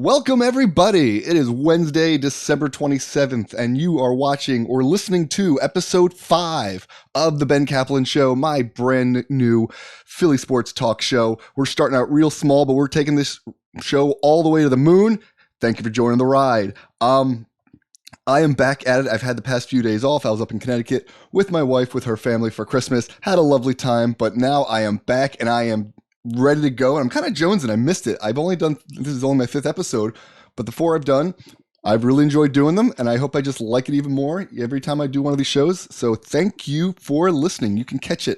Welcome, everybody. It is Wednesday, December 27th, and you are watching or listening to episode 5 of the Ben Caplan Show, my brand new Philly sports talk show. We're starting out real small, but we're taking this show all the way to the moon. Thank you for joining the ride. I am back at it. I've had the past few days off. I was up in Connecticut with my wife, with her family for Christmas. Had a lovely time, but now I am back and I am ready to go. And I'm kind of jonesing. I missed it. This is only my 5th episode, but the 4 I've done, I've really enjoyed doing them. And I hope I just like it even more every time I do one of these shows. So thank you for listening. You can catch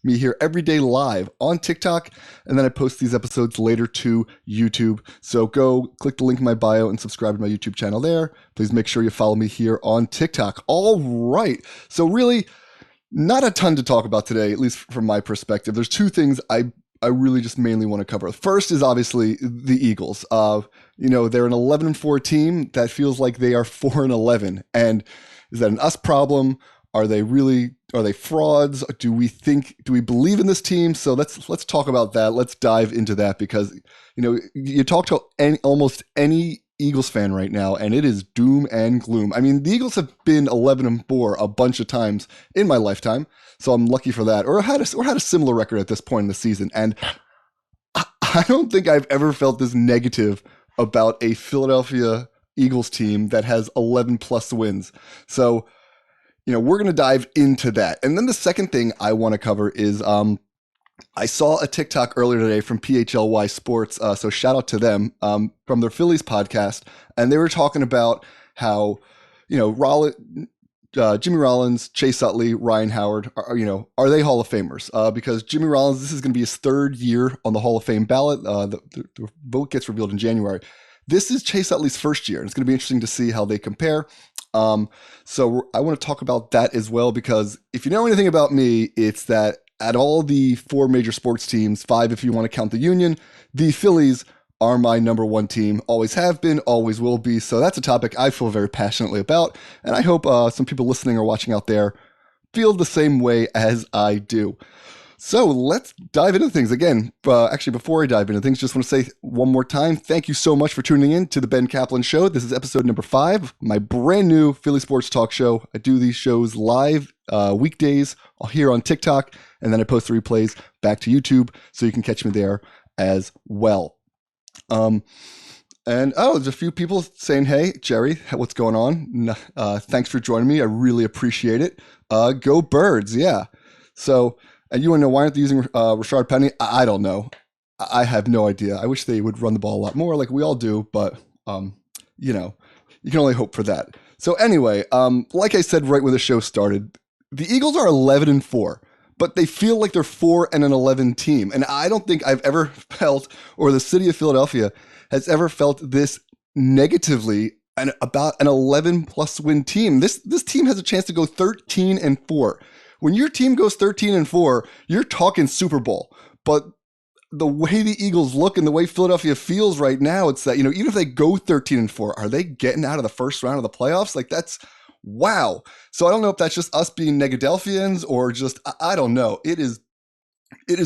me here every day live on TikTok. And then I post these episodes later to YouTube. So go click the link in my bio and subscribe to my YouTube channel there. Please make sure you follow me here on TikTok. All right. So really not a ton to talk about today, at least from my perspective. There's 2 things I really just mainly want to cover. First is obviously the Eagles. They're an 11-4 team that feels like they are 4-11. And is that an us problem? Are they frauds? Do we believe in this team? So let's talk about that. Let's dive into that because, you talk to almost any Eagles fan right now, and it is doom and gloom. I mean, the Eagles have been 11-4 a bunch of times in my lifetime, so I'm lucky for that. Or had a similar record at this point in the season, and I don't think I've ever felt this negative about a Philadelphia Eagles team that has 11 plus wins. So, we're going to dive into that. And then the second thing I want to cover is I saw a TikTok earlier today from PHLY Sports, so shout out to them, from their Phillies podcast, and they were talking about how, Jimmy Rollins, Chase Utley, Ryan Howard, are they Hall of Famers? Because Jimmy Rollins, this is going to be his 3rd year on the Hall of Fame ballot. The vote gets revealed in January. This is Chase Utley's 1st year, and it's going to be interesting to see how they compare. So I want to talk about that as well, because if you know anything about me, it's that at all the 4 major sports teams, 5 if you want to count the Union, the Phillies are my number 1 team. Always have been, always will be. So that's a topic I feel very passionately about. And I hope some people listening or watching out there feel the same way as I do. So let's dive into things. Again, actually, before I dive into things, just want to say one more time, thank you so much for tuning in to the Ben Caplan Show. This is episode number 5, my brand new Philly sports talk show. I do these shows live weekdays here on TikTok, and then I post the replays back to YouTube, so you can catch me there as well. There's a few people saying, hey, Jerry, what's going on? Thanks for joining me. I really appreciate it. Go Birds. Yeah. So, and you want to know why aren't they using Rashard Penny? I don't know. I have no idea. I wish they would run the ball a lot more like we all do, but, you can only hope for that. So anyway, like I said, right when the show started, the Eagles are 11-4, but they feel like they're 4-11 team. And I don't think I've ever felt, or the city of Philadelphia has ever felt this negatively about an 11 plus win team. This team has a chance to go 13-4. When your team goes 13-4, you're talking Super Bowl. But the way the Eagles look and the way Philadelphia feels right now, it's that, even if they go 13-4, are they getting out of the first round of the playoffs? Like, that's wow. So I don't know if that's just us being Negadelphians or just, I don't know. It is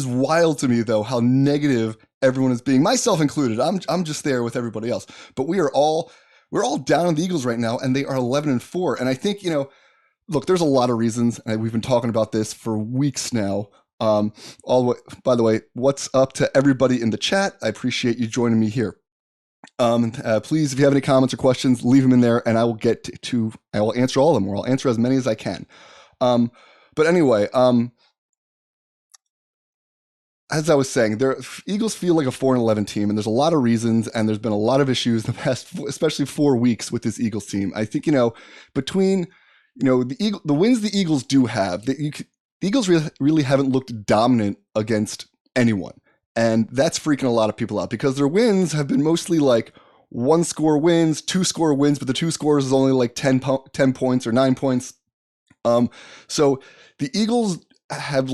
wild to me, though, how negative everyone is being, myself included. I'm just there with everybody else. But we're all down on the Eagles right now, and they are 11-4. And I think, look, there's a lot of reasons, and we've been talking about this for weeks now. By the way, what's up to everybody in the chat? I appreciate you joining me here. Please, if you have any comments or questions, leave them in there, and I will I will answer all of them, or I'll answer as many as I can. But anyway, as I was saying, Eagles feel like a 4-11 team, and there's a lot of reasons, and there's been a lot of issues in the past, especially 4 weeks with this Eagles team. I think, between, the wins the Eagles do have, the Eagles really haven't looked dominant against anyone. And that's freaking a lot of people out because their wins have been mostly like 1-score wins, 2-score wins, but the 2 scores is only like 10 points or 9 points. So the Eagles have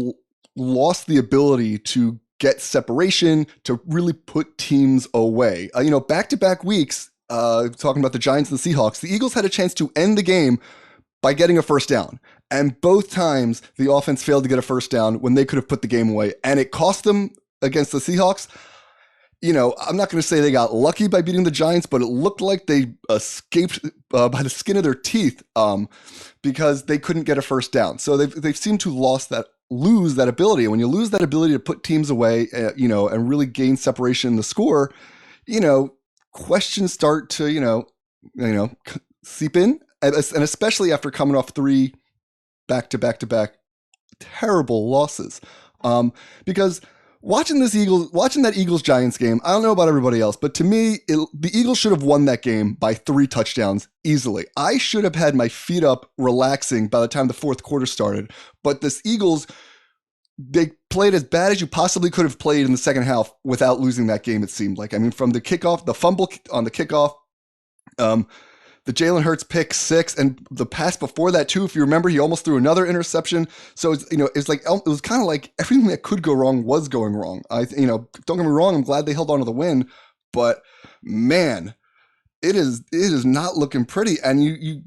lost the ability to get separation, to really put teams away. Back-to-back weeks, talking about the Giants and the Seahawks, the Eagles had a chance to end the game by getting a first down. And both times the offense failed to get a first down when they could have put the game away. And it cost them against the Seahawks. I'm not going to say they got lucky by beating the Giants, but it looked like they escaped by the skin of their teeth because they couldn't get a first down. So they've seemed to lose that ability. And when you lose that ability to put teams away, and really gain separation in the score, questions start to seep in, and especially after coming off 3 back-to-back terrible losses, because watching that Eagles Giants game, I don't know about everybody else, but to me, the Eagles should have won that game by 3 touchdowns easily. I should have had my feet up relaxing by the time the fourth quarter started, but this Eagles, they played as bad as you possibly could have played in the second half without losing that game, it seemed like. I mean, from the kickoff, the fumble on the kickoff, the Jalen Hurts pick 6, and the pass before that too. If you remember, he almost threw another interception. So it was kind of like everything that could go wrong was going wrong. Don't get me wrong, I'm glad they held on to the win, but man, it is not looking pretty. And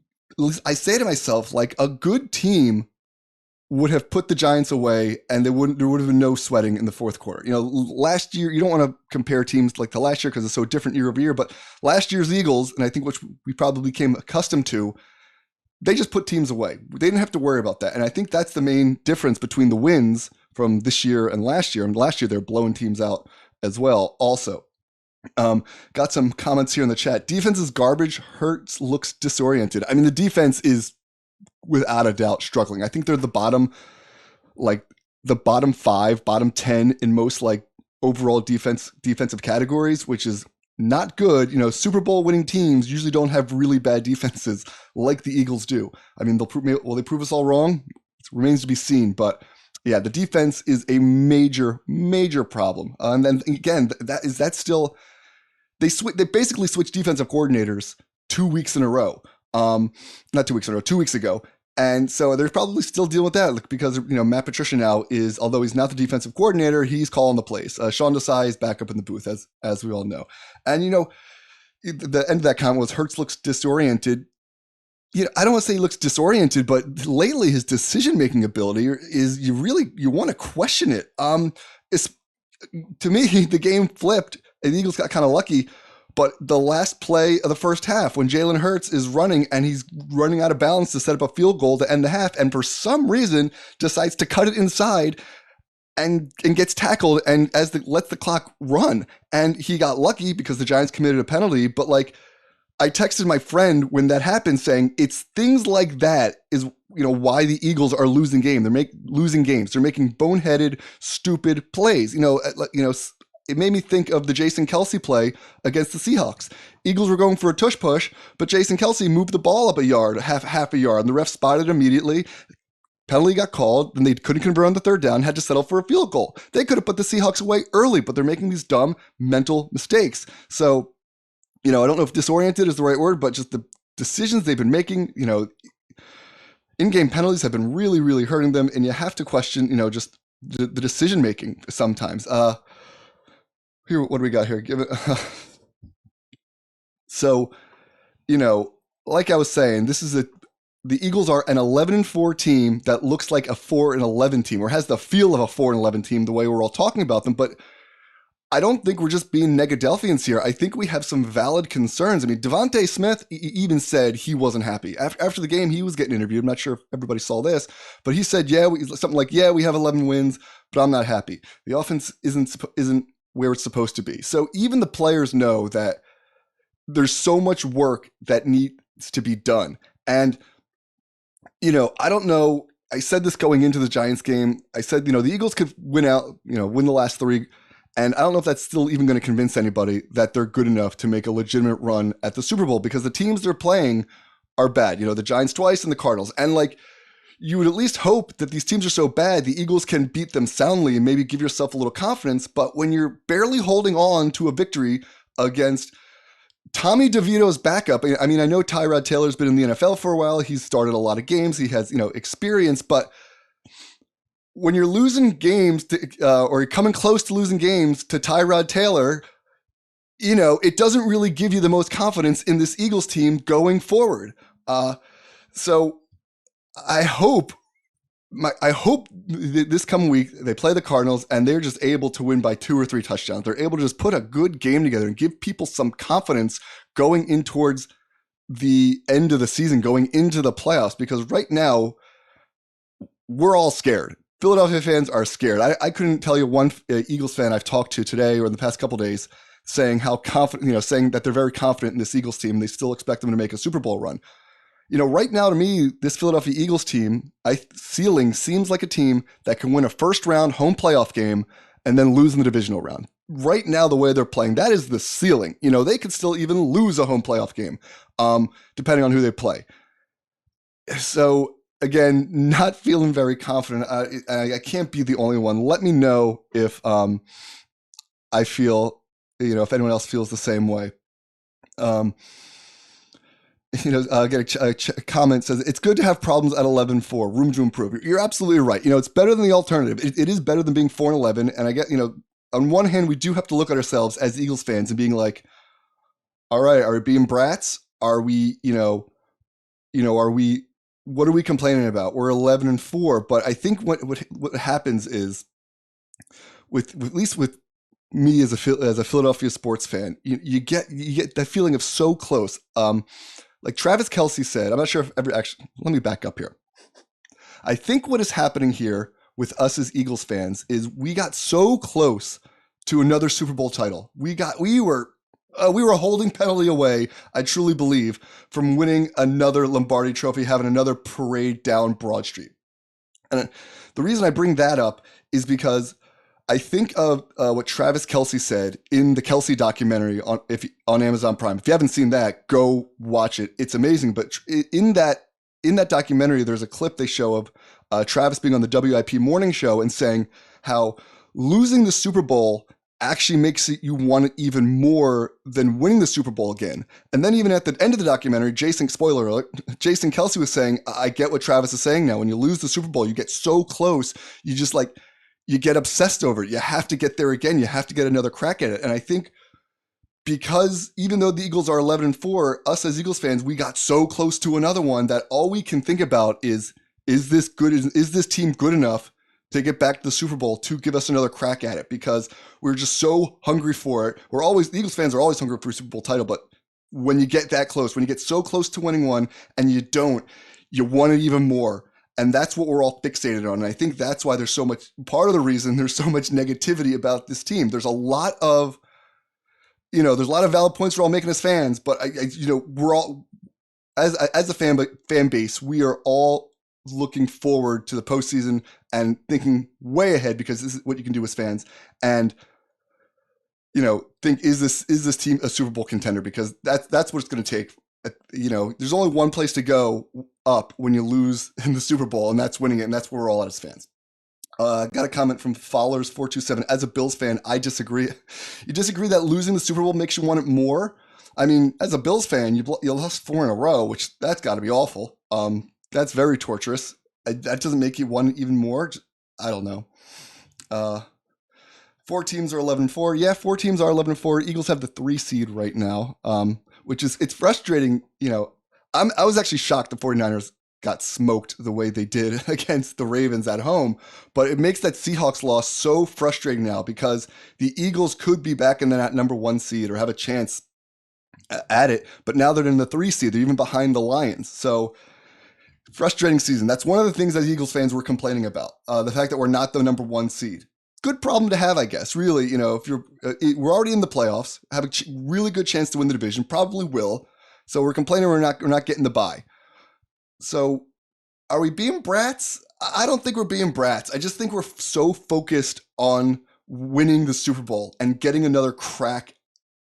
I say to myself, like, a good team would have put the Giants away, and there would have been no sweating in the fourth quarter. Last year, you don't want to compare teams like to last year because it's so different year over year, but last year's Eagles, and I think which we probably became accustomed to, they just put teams away. They didn't have to worry about that. And I think that's the main difference between the wins from this year and last year. And last year, they're blowing teams out as well also. Got some comments here in the chat. Defense is garbage. Hurts looks disoriented. I mean, the defense is without a doubt struggling. I think they're the bottom 5, bottom 10 in most like overall defensive categories, which is not good. Super Bowl winning teams usually don't have really bad defenses like the Eagles do. I mean, will they prove us all wrong? It remains to be seen, but yeah, the defense is a major problem. And then again, that's still, they basically switched defensive coordinators 2 weeks in a row. Not 2 weeks in a row, 2 weeks ago. And so they're probably still dealing with that because, Matt Patricia now is, although he's not the defensive coordinator, he's calling the plays. Sean Desai is back up in the booth, as we all know. And, the end of that comment was Hurts looks disoriented. I don't want to say he looks disoriented, but lately his decision-making ability is, you want to question it. To me, the game flipped and the Eagles got kind of lucky. But the last play of the first half, when Jalen Hurts is running and he's running out of bounds to set up a field goal to end the half, and for some reason decides to cut it inside and gets tackled and lets the clock run. And he got lucky because the Giants committed a penalty. But like, I texted my friend when that happened saying it's things like that is why the Eagles are losing games. They're making boneheaded, stupid plays. It made me think of the Jason Kelce play against the Seahawks. Eagles were going for a tush push, but Jason Kelce moved the ball up a yard, half a yard, and the ref spotted it immediately. Penalty got called, and they couldn't convert on the third down, had to settle for a field goal. They could have put the Seahawks away early, but they're making these dumb mental mistakes. So, I don't know if disoriented is the right word, but just the decisions they've been making, in-game penalties have been really, really hurting them, and you have to question, just the decision-making sometimes. Here, what do we got here? So, like I was saying, the Eagles are an 11-4 team that looks like a 4-11 team, or has the feel of a 4-11 team the way we're all talking about them. But I don't think we're just being Negadelphians here. I think we have some valid concerns. I mean, Devontae Smith even said he wasn't happy. After the game, he was getting interviewed. I'm not sure if everybody saw this, but he said, something like, we have 11 wins, but I'm not happy. The offense isn't where it's supposed to be. So even the players know that there's so much work that needs to be done. And, I don't know. I said this going into the Giants game. I said, the Eagles could win the last 3. And I don't know if that's still even going to convince anybody that they're good enough to make a legitimate run at the Super Bowl, because the teams they're playing are bad. The Giants twice and the Cardinals. And like, you would at least hope that these teams are so bad, the Eagles can beat them soundly and maybe give yourself a little confidence. But when you're barely holding on to a victory against Tommy DeVito's backup, I mean, I know Tyrod Taylor's been in the NFL for a while. He's started a lot of games. He has, experience. But when you're losing games or you're coming close to losing games to Tyrod Taylor, it doesn't really give you the most confidence in this Eagles team going forward. So I hope I hope this coming week they play the Cardinals and they're just able to win by 2 or 3 touchdowns. They're able to just put a good game together and give people some confidence going in towards the end of the season, going into the playoffs, because right now we're all scared. Philadelphia fans are scared. I couldn't tell you one Eagles fan I've talked to today or in the past couple days saying how confident, saying that they're very confident in this Eagles team. They still expect them to make a Super Bowl run. Right now to me, this Philadelphia Eagles team, ceiling seems like a team that can win a first round home playoff game and then lose in the divisional round. Right now, the way they're playing, that is the ceiling. They could still even lose a home playoff game, depending on who they play. So again, not feeling very confident. I can't be the only one. Let me know if I feel, if anyone else feels the same way. Get a comment says it's good to have problems at 11-4, room to improve. You're absolutely right. It's better than the alternative. It is better than being 4-11. And I get, on one hand, we do have to look at ourselves as Eagles fans and being like, all right, are we being brats? Are we, are we, what are we complaining about? We're 11-4. But I think what happens is at least with me as a Philadelphia sports fan, you get that feeling of so close. Like Travis Kelce said, I'm not sure if actually, let me back up here. I think what is happening here with us as Eagles fans is we got so close to another Super Bowl title. We were a holding penalty away, I truly believe, from winning another Lombardi trophy, having another parade down Broad Street. And the reason I bring that up is because I think of what Travis Kelce said in the Kelce documentary on Amazon Prime. If you haven't seen that, go watch it. It's amazing. But in that documentary, there's a clip they show of Travis being on the WIP morning show and saying how losing the Super Bowl actually makes you want it even more than winning the Super Bowl again. And then even at the end of the documentary, spoiler alert, Jason Kelce was saying, I get what Travis is saying now. When you lose the Super Bowl, you get so close, you just you get obsessed over it. You have to get there again. You have to get another crack at it. And I think because even though the Eagles are 11-4, us as Eagles fans, we got so close to another one that all we can think about is this good? Is this team good enough to get back to the Super Bowl to give us another crack at it? Because we're just so hungry for it. The Eagles fans are always hungry for a Super Bowl title, but when you get that close, when you get so close to winning one and you don't, you want it even more. And that's what we're all fixated on. And I think that's why there's so much, part of the reason there's so much negativity about this team. There's a lot of, there's a lot of valid points we're all making as fans, but we're all, as a fan base, we are all looking forward to the postseason and thinking way ahead, because this is what you can do as fans. And, think, is this team a Super Bowl contender? Because that's what it's going to take. There's only one place to go up when you lose in the Super Bowl, and that's winning it, and that's where we're all at as fans. Got a comment from Fowlers427. As a Bills fan, I disagree. You disagree that losing the Super Bowl makes you want it more? I mean, as a Bills fan, you lost 4 in a row, which that's got to be awful. That's very torturous. That doesn't make you want it even more. I don't know. 4 teams are 11-4. Yeah, 4 teams are 11-4. Eagles have the 3 seed right now. Which is, it's frustrating. I was actually shocked the 49ers got smoked the way they did against the Ravens at home, but it makes that Seahawks loss so frustrating now, because the Eagles could be back in that number 1 seed or have a chance at it, but now they're in the 3 seed. They're even behind the Lions. So frustrating season. That's one of the things that Eagles fans were complaining about, the fact that we're not the number 1 seed. Good problem to have, I guess. Really, if we're already in the playoffs, have a really good chance to win the division, probably will. So we're complaining we're not getting the bye. So are we being brats? I don't think we're being brats. I just think we're so focused on winning the Super Bowl and getting another crack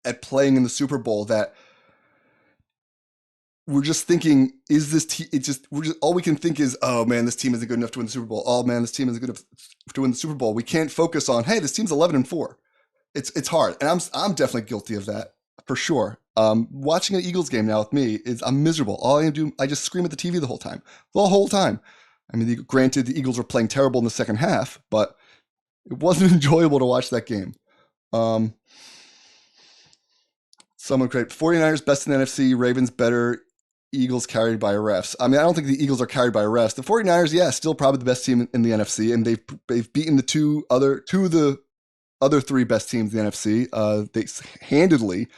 at playing in the Super Bowl that we're just thinking, is this team? All we can think is, oh man, this team isn't good enough to win the Super Bowl. Oh man, this team isn't good enough to win the Super Bowl. We can't focus on, hey, this team's 11-4. It's hard, and I'm definitely guilty of that for sure. Watching an Eagles game now with me I'm miserable. All I do, I just scream at the TV the whole time. I mean, granted, the Eagles were playing terrible in the second half, but it wasn't enjoyable to watch that game. Someone created 49ers best in the NFC, Ravens better Eagles carried by refs. I mean, I don't think the Eagles are carried by refs. The 49ers, yeah, still probably the best team in the NFC, and they've beaten the two of the other three best teams in the NFC. They handedly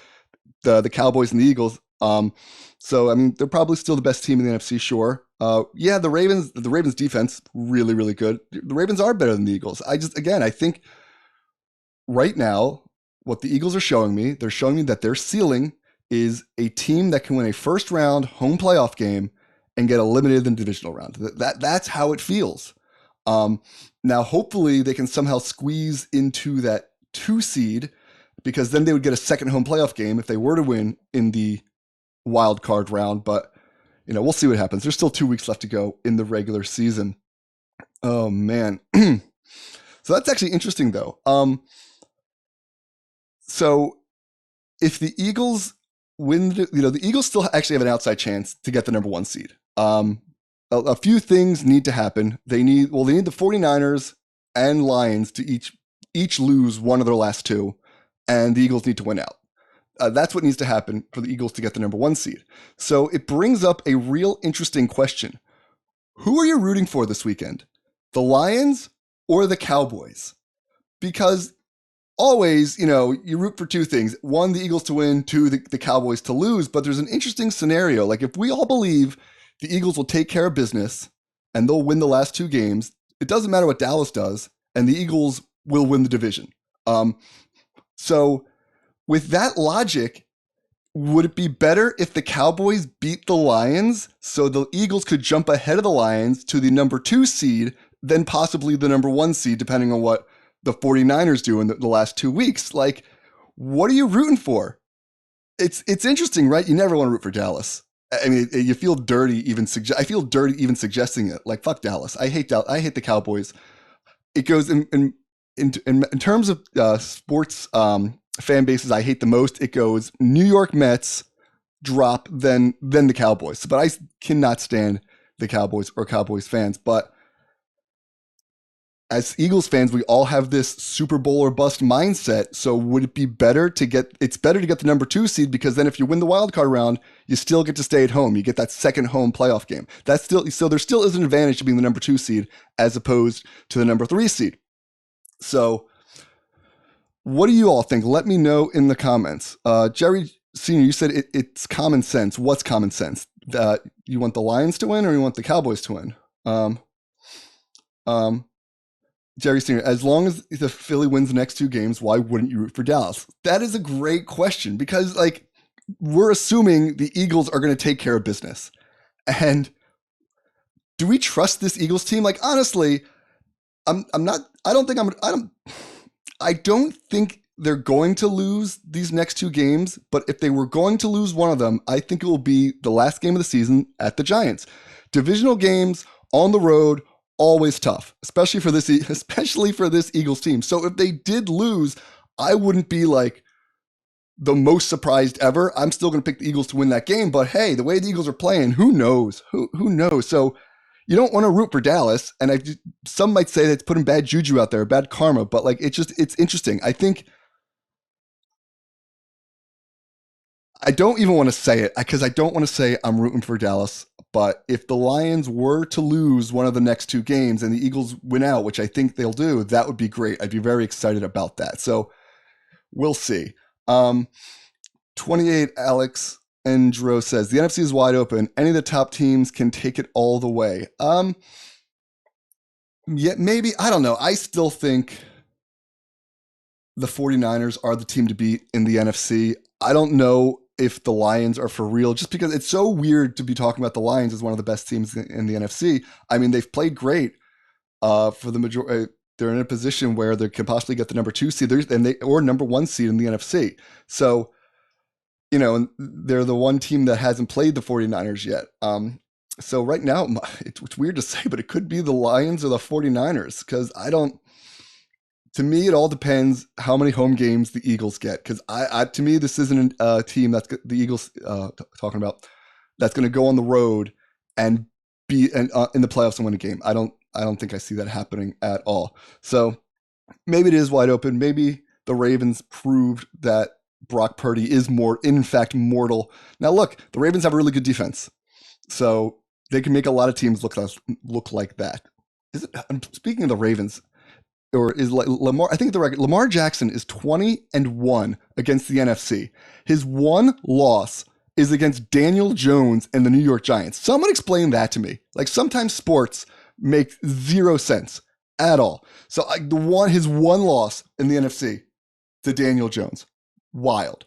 the Cowboys and the Eagles. So I mean, they're probably still the best team in the NFC. Sure. Yeah, the Ravens defense really really good. The Ravens are better than the Eagles. I think right now what the Eagles are showing me, they're showing me that their ceiling is a team that can win a first round home playoff game and get eliminated in the divisional round. That's how it feels. Now, hopefully, they can somehow squeeze into that 2 seed, because then they would get a second home playoff game if they were to win in the wild card round. But we'll see what happens. There's still 2 weeks left to go in the regular season. Oh man, so that's actually interesting though. So if the Eagles win, the Eagles still actually have an outside chance to get the number 1 seed. A few things need to happen. They need the 49ers and Lions to each lose one of their last 2, and the Eagles need to win out. That's what needs to happen for the Eagles to get the number 1 seed. So it brings up a real interesting question. Who are you rooting for this weekend? The Lions or the Cowboys? Because always, you root for 2 things. 1, the Eagles to win, 2, the Cowboys to lose. But there's an interesting scenario. Like if we all believe the Eagles will take care of business and they'll win the last 2 games, it doesn't matter what Dallas does, and the Eagles will win the division. So with that logic, would it be better if the Cowboys beat the Lions so the Eagles could jump ahead of the Lions to the number 2 seed, then possibly the number 1 seed, depending on what the 49ers do in the last 2 weeks? Like, what are you rooting for? It's interesting, right? You never want to root for Dallas. I mean, you feel dirty I feel dirty even suggesting it. Like, fuck Dallas. I hate the Cowboys. It goes in terms of sports fan bases I hate the most. It goes New York Mets drop, then the Cowboys. But I cannot stand the Cowboys or Cowboys fans. But as Eagles fans, we all have this Super Bowl or bust mindset. So would it be better to get the number 2 seed, because then if you win the wild card round, you still get to stay at home. You get that second home playoff game. So there still is an advantage to being the number 2 seed as opposed to the number 3 seed. So what do you all think? Let me know in the comments. Jerry Sr., you said it's common sense. What's common sense? That you want the Lions to win or you want the Cowboys to win? Jerry Sr., as long as the Philly wins the next 2 games, why wouldn't you root for Dallas? That is a great question, because we're assuming the Eagles are going to take care of business. And do we trust this Eagles team? Like, honestly, I don't think they're going to lose these next 2 games, but if they were going to lose one of them, I think it will be the last game of the season at the Giants. Divisional games on the road, always tough, especially for this Eagles team. So if they did lose, I wouldn't be like the most surprised ever. I'm still going to pick the Eagles to win that game, but hey, the way the Eagles are playing, who knows? Who knows? So you don't want to root for Dallas, and some might say that's putting bad juju out there, bad karma, but it's interesting. I don't even want to say it, because I don't want to say I'm rooting for Dallas. But if the Lions were to lose one of the next 2 games and the Eagles win out, which I think they'll do, that would be great. I'd be very excited about that. So we'll see. 28 Alex Endro says, the NFC is wide open. Any of the top teams can take it all the way. Yeah, maybe. I don't know. I still think the 49ers are the team to beat in the NFC. I don't know if the Lions are for real, just because it's so weird to be talking about the Lions as one of the best teams in the NFC. I mean, they've played great for the majority. They're in a position where they could possibly get the number 2 seed or number 1 seed in the NFC. So, they're the one team that hasn't played the 49ers yet. So right now, it's weird to say, but it could be the Lions or the 49ers, because to me, it all depends how many home games the Eagles get. Because to me, this isn't a team that's the Eagles talking about that's going to go on the road and be in the playoffs and win a game. I don't think I see that happening at all. So maybe it is wide open. Maybe the Ravens proved that Brock Purdy is in fact mortal. Now look, the Ravens have a really good defense. So they can make a lot of teams look like that. Is it? Speaking of the Ravens, or is Lamar? I think the record. Lamar Jackson is 20-1 against the NFC. His one loss is against Daniel Jones and the New York Giants. Someone explain that to me. Like sometimes sports make zero sense at all. So his one loss in the NFC to Daniel Jones. Wild.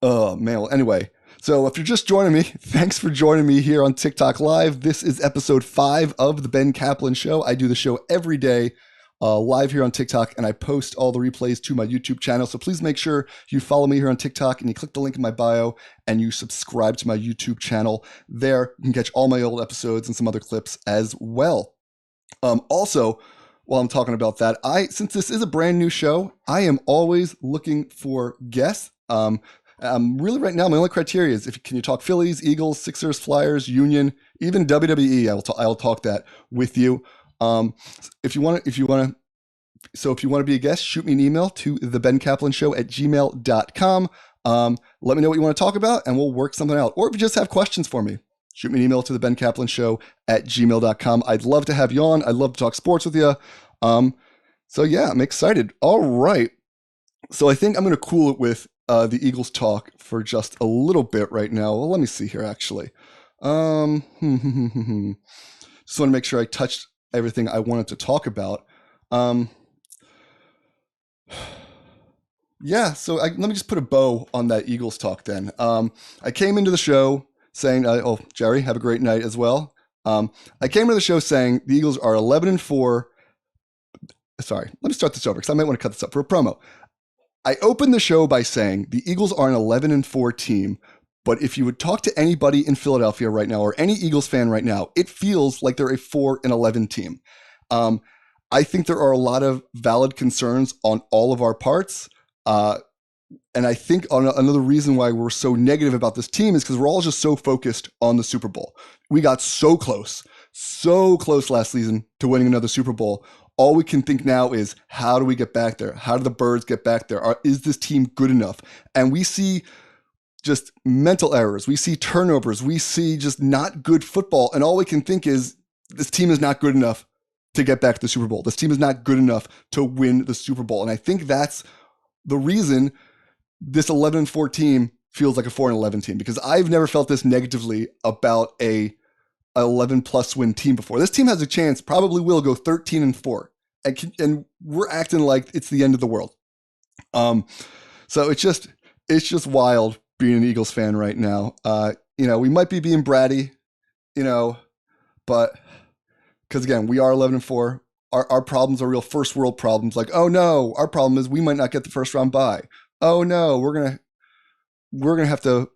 Oh man. Well, anyway, so if you're just joining me, thanks for joining me here on TikTok Live. This is episode 5 of the Ben Caplan Show. I do the show every day live here on TikTok, and I post all the replays to my YouTube channel. So please make sure you follow me here on TikTok and you click the link in my bio and you subscribe to my YouTube channel. There, you can catch all my old episodes and some other clips as well. Also, while I'm talking about that, since this is a brand new show, I am always looking for guests. Really right now, my only criteria is can you talk Phillies, Eagles, Sixers, Flyers, Union, even WWE. I'll talk that with you. If you want to be a guest, shoot me an email to thebencaplan@gmail.com. Let me know what you want to talk about and we'll work something out. Or if you just have questions for me, shoot me an email to thebencaplan@gmail.com. I'd love to have you on. I'd love to talk sports with you. So yeah, I'm excited. All right. So I think I'm going to cool it with the Eagles talk for just a little bit right now. Well, let me see here, actually. Just want to make sure I touched everything I wanted to talk about. Yeah, so let me just put a bow on that Eagles talk then. I came into the show saying, Jerry, have a great night as well. I came into the show saying the Eagles are 11-4. Sorry, let me start this over because I might want to cut this up for a promo. I opened the show by saying the Eagles are an 11-4 team, but if you would talk to anybody in Philadelphia right now or any Eagles fan right now, it feels like they're a 4-11 team. I think there are a lot of valid concerns on all of our parts. And I think another reason why we're so negative about this team is because we're all just so focused on the Super Bowl. We got so close last season to winning another Super Bowl. All we can think now is, how do we get back there? How do the Birds get back there? Is this team good enough? And we see just mental errors. We see turnovers. We see just not good football. And all we can think is, this team is not good enough to get back to the Super Bowl. This team is not good enough to win the Super Bowl. And I think that's the reason this 11-4 team feels like a 4-11 team, because I've never felt this negatively about a 11+ win team before. This team has a chance, probably will go 13-4, and we're acting like it's the end of the world. So it's just wild being an Eagles fan right now. We might be being bratty, but because again, we are 11-4. Our problems are real first world problems. Like, oh no, our problem is we might not get the first round bye. Oh no, we're gonna have to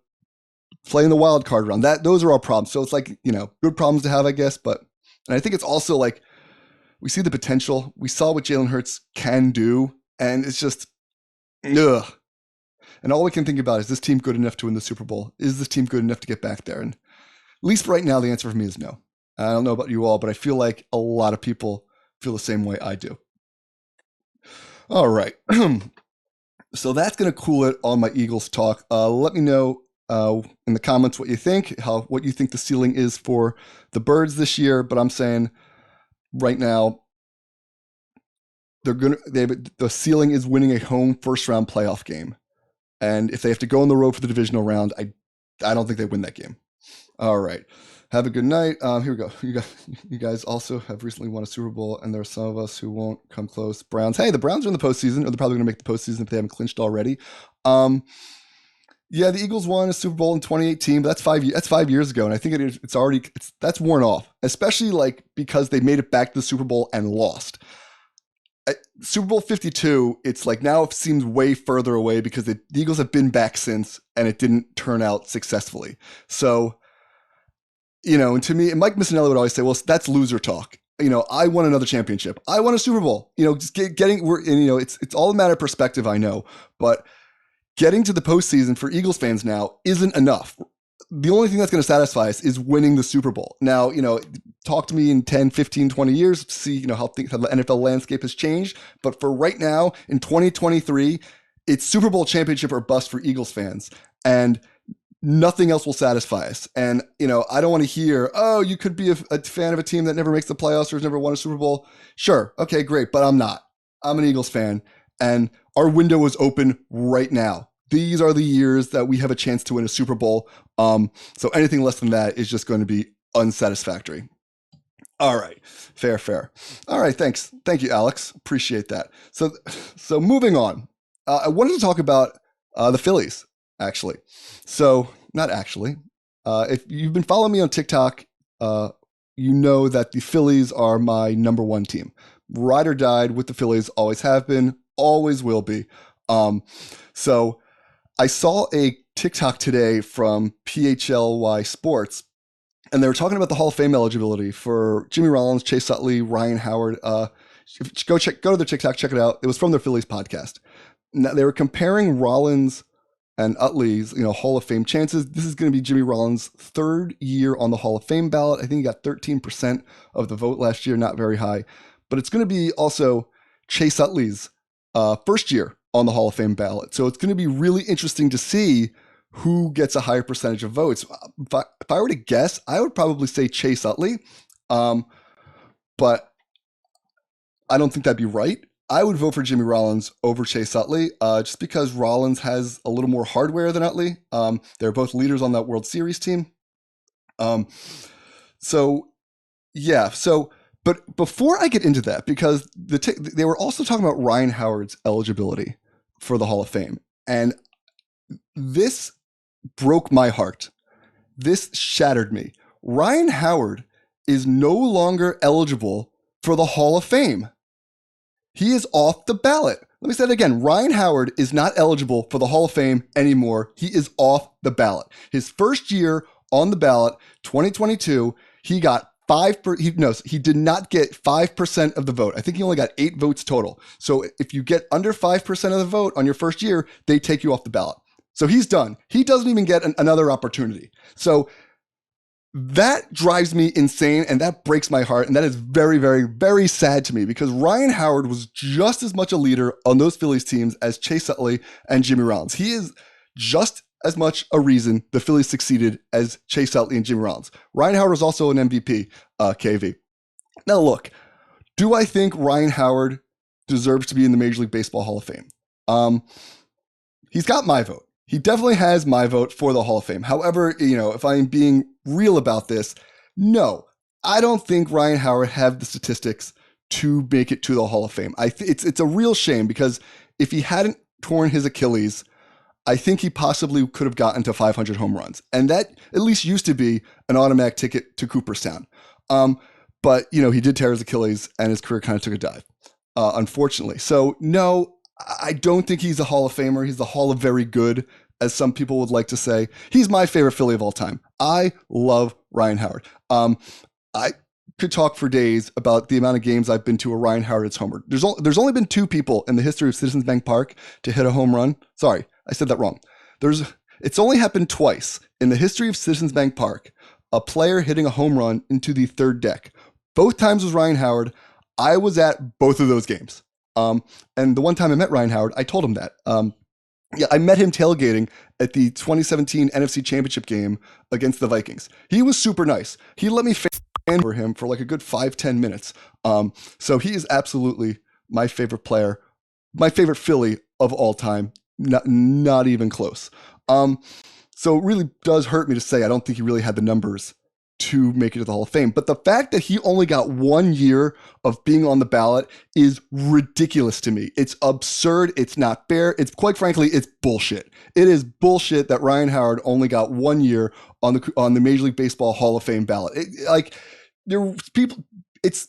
play in the wild card round. Those are our problems. So it's like, good problems to have, I guess. And I think it's also like, we see the potential. We saw what Jalen Hurts can do, and it's just, ugh. And all we can think about is, this team good enough to win the Super Bowl? Is this team good enough to get back there? And at least right now, the answer for me is no. I don't know about you all, but I feel like a lot of people feel the same way I do. All right. So that's going to cool it on my Eagles talk. Let me know in the comments what you think, what you think the ceiling is for the Birds this year. But I'm saying right now, the ceiling is winning a home first round playoff game. And if they have to go on the road for the divisional round, I don't think they win that game. All right. Have a good night. Here we go. You guys also have recently won a Super Bowl, and there are some of us who won't come close. Browns. Hey, the Browns are in the postseason, or they're probably going to make the postseason if they haven't clinched already. Yeah, the Eagles won a Super Bowl in 2018, but that's 5 years ago, and I think that's worn off, especially because they made it back to the Super Bowl and lost. Super Bowl 52, it's like now it seems way further away because the Eagles have been back since, and it didn't turn out successfully. So, and to me, and Mike Missanelli would always say, well, that's loser talk. I won another championship. I won a Super Bowl. Just it's all a matter of perspective, I know, but getting to the postseason for Eagles fans now isn't enough. The only thing that's going to satisfy us is winning the Super Bowl. Now, talk to me in 10, 15, 20 years, see, how the NFL landscape has changed. But for right now, in 2023, it's Super Bowl championship or bust for Eagles fans. And nothing else will satisfy us. And, I don't want to hear, oh, you could be a fan of a team that never makes the playoffs or has never won a Super Bowl. Sure. Okay, great. But I'm not. I'm an Eagles fan. And our window is open right now. These are the years that we have a chance to win a Super Bowl. So anything less than that is just going to be unsatisfactory. All right. Fair. All right. Thanks. Thank you, Alex. Appreciate that. So moving on. I wanted to talk about the Phillies, actually. So, not actually. If you've been following me on TikTok, you know that the Phillies are my number one team. Ride or died with the Phillies, always have been, always will be. So, I saw a TikTok today from PHLY Sports, and they were talking about the Hall of Fame eligibility for Jimmy Rollins, Chase Utley, Ryan Howard. Go to their TikTok, check it out. It was from their Phillies podcast. Now, they were comparing Rollins and Utley's, Hall of Fame chances. This is going to be Jimmy Rollins' third year on the Hall of Fame ballot. I think he got 13% of the vote last year, not very high. But it's going to be also Chase Utley's first year on the Hall of Fame ballot. So it's going to be really interesting to see who gets a higher percentage of votes. If I were to guess, I would probably say Chase Utley, but I don't think that'd be right. I would vote for Jimmy Rollins over Chase Utley, just because Rollins has a little more hardware than Utley. They're both leaders on that World Series team. But before I get into that, because they were also talking about Ryan Howard's eligibility for the Hall of Fame, and this broke my heart. This shattered me. Ryan Howard is no longer eligible for the Hall of Fame. He is off the ballot. Let me say that again. Ryan Howard is not eligible for the Hall of Fame anymore. He is off the ballot. His first year on the ballot, 2022, he got he did not get 5% of the vote. I think he only got 8 votes total. So if you get under 5% of the vote on your first year, they take you off the ballot. So he's done. He doesn't even get another opportunity. So that drives me insane, and that breaks my heart, and that is very, very, very sad to me, because Ryan Howard was just as much a leader on those Phillies teams as Chase Utley and Jimmy Rollins. He is just as much a reason the Phillies succeeded as Chase Utley and Jimmy Rollins. Ryan Howard was also an MVP, KV. Now look, do I think Ryan Howard deserves to be in the Major League Baseball Hall of Fame? He's got my vote. He definitely has my vote for the Hall of Fame. However, if I'm being real about this, no, I don't think Ryan Howard have the statistics to make it to the Hall of Fame. It's a real shame, because if he hadn't torn his Achilles, I think he possibly could have gotten to 500 home runs. And that at least used to be an automatic ticket to Cooperstown. But, he did tear his Achilles, and his career kind of took a dive, unfortunately. So, no, I don't think he's a Hall of Famer. He's the Hall of Very Good, as some people would like to say. He's my favorite Philly of all time. I love Ryan Howard. I could talk for days about the amount of games I've been to where Ryan Howard hits homer. There's only been 2 people in the history of Citizens Bank Park to hit a home run. Sorry, I said that wrong. It's only happened twice in the history of Citizens Bank Park, a player hitting a home run into the third deck. Both times was Ryan Howard. I was at both of those games. And the one time I met Ryan Howard, I told him that. I met him tailgating at the 2017 NFC Championship game against the Vikings. He was super nice. He let me fan for him for like a good 5-10 minutes. So he is absolutely my favorite player, my favorite Philly of all time. Not even close. So it really does hurt me to say I don't think he really had the numbers to make it to the Hall of Fame. But the fact that he only got 1 year of being on the ballot is ridiculous to me. It's absurd. It's not fair. It's, quite frankly, it's bullshit. It is bullshit that Ryan Howard only got 1 year on the Major League Baseball Hall of Fame ballot. It's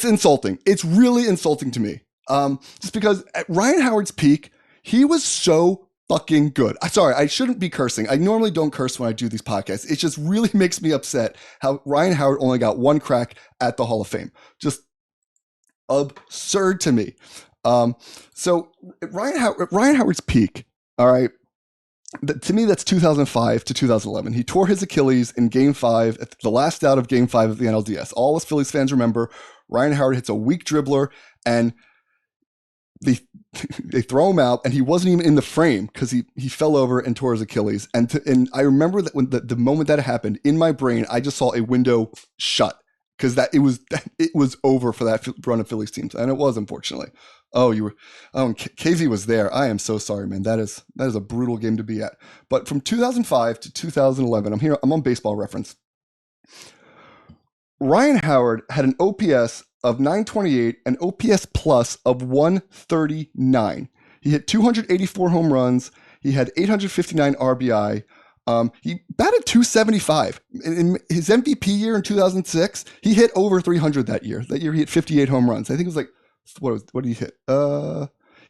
insulting. It's really insulting to me. Just because at Ryan Howard's peak, he was so fucking good. Sorry, I shouldn't be cursing. I normally don't curse when I do these podcasts. It just really makes me upset how Ryan Howard only got 1 crack at the Hall of Fame. Just absurd to me. So Ryan Howard's peak, all right, to me, that's 2005 to 2011. He tore his Achilles in Game 5, at the last out of Game 5 of the NLDS. All us Phillies fans remember Ryan Howard hits a weak dribbler, and the they throw him out, and he wasn't even in the frame because he fell over and tore his Achilles. And I remember that when the moment that happened, in my brain, I just saw a window shut because it was over for that run of Phillies teams, and it was, unfortunately. Oh, you were. Oh, and KZ was there. I am so sorry, man. That is a brutal game to be at. But from 2005 to 2011, I'm here. I'm on Baseball Reference. Ryan Howard had an OPS of 928 and OPS plus of 139. He hit 284 home runs. He had 859 RBI. He batted 275. In his MVP year in 2006, he hit over 300 that year. That year he hit 58 home runs. I think it was like, what did he hit?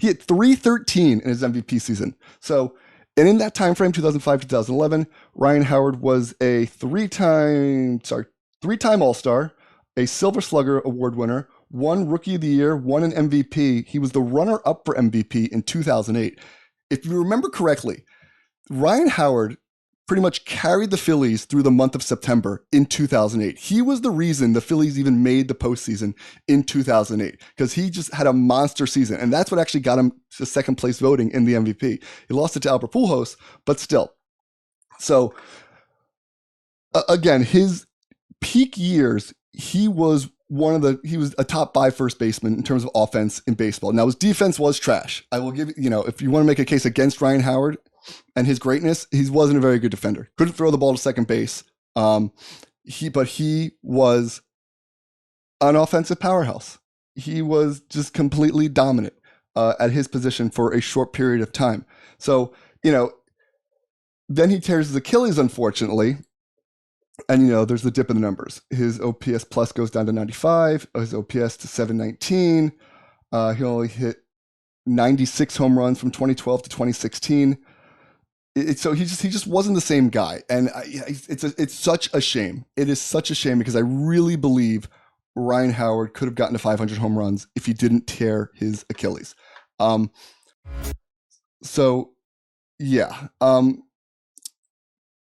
He hit 313 in his MVP season. So, and in that time frame, 2005 2011, Ryan Howard was a three-time All-Star, a Silver Slugger Award winner, won Rookie of the Year, won an MVP. He was the runner-up for MVP in 2008. If you remember correctly, Ryan Howard pretty much carried the Phillies through the month of September in 2008. He was the reason the Phillies even made the postseason in 2008 because he just had a monster season. And that's what actually got him to second place voting in the MVP. He lost it to Albert Pujols, but still. So, again, his peak years, he was a top 5 first baseman in terms of offense in baseball. Now, his defense was trash. I will give you, if you want to make a case against Ryan Howard and his greatness, he wasn't a very good defender. Couldn't throw the ball to second base. But he was an offensive powerhouse. He was just completely dominant at his position for a short period of time. So, then he tears his Achilles, unfortunately. And, there's the dip in the numbers. His OPS plus goes down to 95, his OPS to 719. He only hit 96 home runs from 2012 to 2016. So he just wasn't the same guy. And it's such a shame. It is such a shame because I really believe Ryan Howard could have gotten to 500 home runs if he didn't tear his Achilles. So, yeah.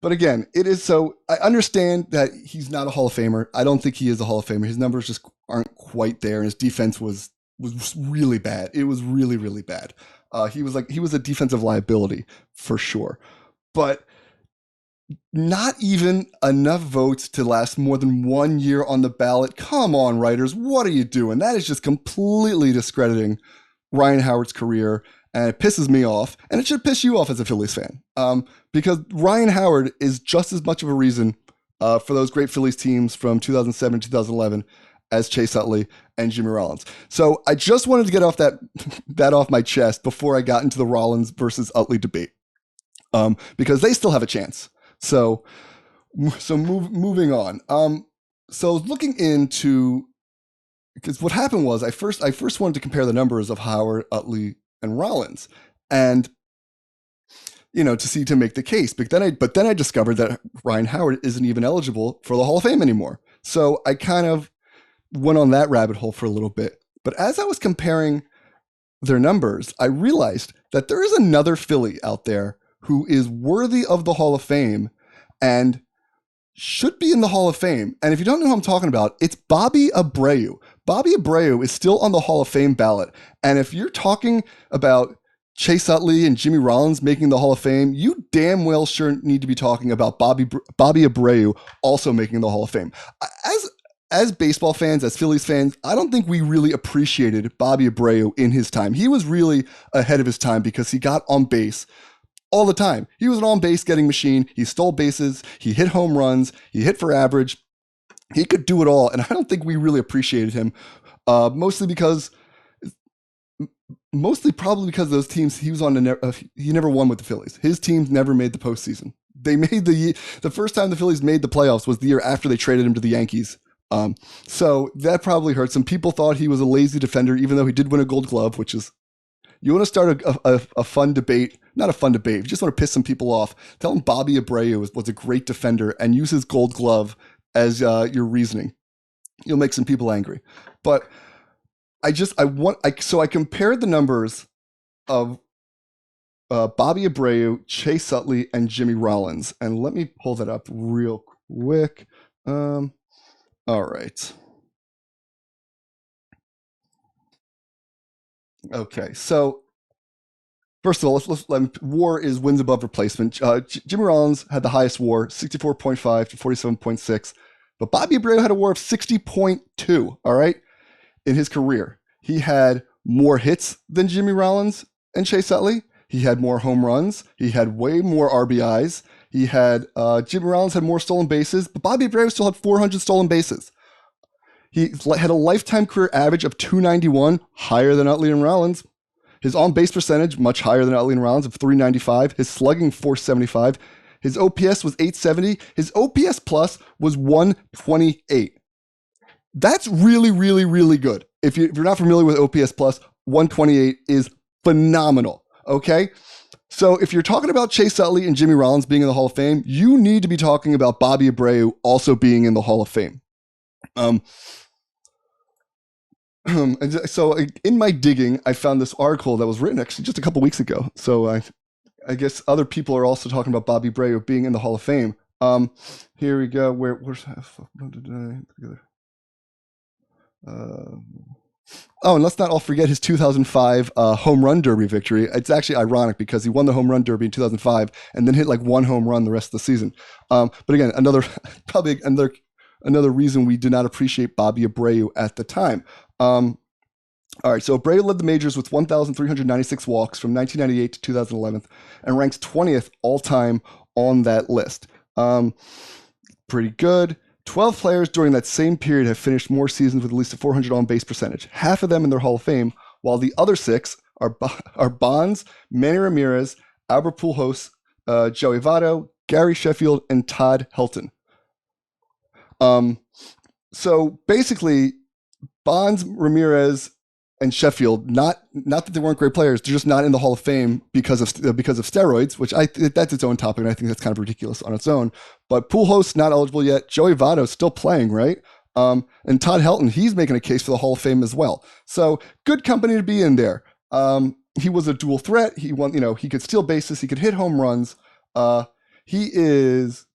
But again, I understand that he's not a Hall of Famer. I don't think he is a Hall of Famer. His numbers just aren't quite there, and his defense was really bad. It was really, really bad. He was a defensive liability for sure. But not even enough votes to last more than 1 year on the ballot. Come on, writers, what are you doing? That is just completely discrediting Ryan Howard's career. And it pisses me off, and it should piss you off as a Phillies fan, because Ryan Howard is just as much of a reason for those great Phillies teams from 2007 2011 as Chase Utley and Jimmy Rollins. So I just wanted to get off that off my chest before I got into the Rollins versus Utley debate, because they still have a chance. So moving on. So looking into, because what happened was I first wanted to compare the numbers of Howard, Utley, and Rollins, and to make the case. But then I discovered that Ryan Howard isn't even eligible for the Hall of Fame anymore. So I kind of went on that rabbit hole for a little bit. But as I was comparing their numbers, I realized that there is another Philly out there who is worthy of the Hall of Fame and should be in the Hall of Fame. And if you don't know who I'm talking about, it's Bobby Abreu. Bobby Abreu is still on the Hall of Fame ballot. And if you're talking about Chase Utley and Jimmy Rollins making the Hall of Fame, you damn well sure need to be talking about Bobby Abreu also making the Hall of Fame. As baseball fans, as Phillies fans, I don't think we really appreciated Bobby Abreu in his time. He was really ahead of his time because he got on base all the time. He was an on-base getting machine. He stole bases. He hit home runs. He hit for average. He could do it all, and I don't think we really appreciated him, mostly probably because those teams he was on, he never won with the Phillies. His teams never made the postseason. They made the first time the Phillies made the playoffs was the year after they traded him to the Yankees. So that probably hurt. Some people thought he was a lazy defender, even though he did win a Gold Glove, which is, you want to start a fun debate, not a fun debate, if you just want to piss some people off, tell them Bobby Abreu was a great defender and use his Gold Glove as your reasoning. You'll make some people angry. But I compared the numbers of Bobby Abreu, Chase Utley, and Jimmy Rollins. And let me pull that up real quick. All right. Okay, so First of all, WAR is wins above replacement. Jimmy Rollins had the highest WAR, 64.5 to 47.6, but Bobby Abreu had a WAR of 60.2. All right, in his career, he had more hits than Jimmy Rollins and Chase Utley. He had more home runs. He had way more RBIs. He had Jimmy Rollins had more stolen bases, but Bobby Abreu still had 400 stolen bases. He had a lifetime career average of 291, higher than Utley and Rollins. His on-base percentage, much higher than Utley and Rollins, of 395. His slugging, 475. His OPS was 870. His OPS plus was 128. That's really, really, really good. If you're not familiar with OPS plus, 128 is phenomenal, okay? So if you're talking about Chase Utley and Jimmy Rollins being in the Hall of Fame, you need to be talking about Bobby Abreu also being in the Hall of Fame. So in my digging, I found this article that was written actually just a couple weeks ago. So I guess other people are also talking about Bobby Abreu being in the Hall of Fame. Here we go. Where's and let's not all forget his 2005 home run derby victory. It's actually ironic because he won the home run derby in 2005 and then hit like one home run the rest of the season. But again, probably another reason we did not appreciate Bobby Abreu at the time. All right, so Abreu led the majors with 1,396 walks from 1998 to 2011 and ranks 20th all-time on that list. Pretty good. 12 players during that same period have finished more seasons with at least a 400 on-base percentage, half of them in their Hall of Fame, while the other 6 are Bonds, Manny Ramirez, Albert Pujols, Joey Votto, Gary Sheffield, and Todd Helton. So basically, Bonds, Ramirez, and Sheffield, not that they weren't great players, they're just not in the Hall of Fame because of steroids, which that's its own topic, and I think that's kind of ridiculous on its own. But Pujols not eligible yet. Joey Votto still playing, right? And Todd Helton, he's making a case for the Hall of Fame as well. So good company to be in there. He was a dual threat. He won, he could steal bases, he could hit home runs. He is.